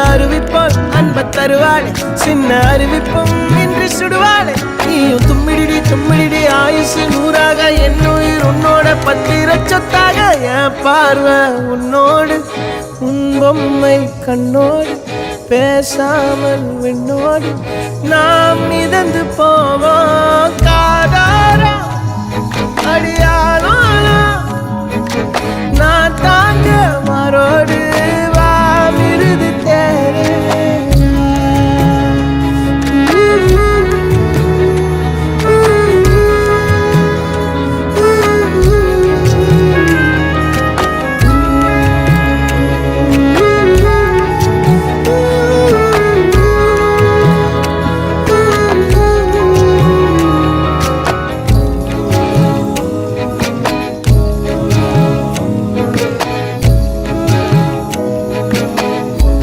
அறிவிப்போல் அன்ப தருவாளே சின்ன அறிவிப்பும் இன்று சுடுவாளே நீயும் தும்மிடி தும்மிடி ஆயுசு நூறாக என் உயிர் உன்னோட பத்திர சொத்தாக என் பார்வை உன்னோடு உன் பொம்மை கண்ணோடு பேசாமல் விண்ணோடு நாம் மிதந்து போவோம் காதாரா அடியாளோ நான் தாங்க மாறோடு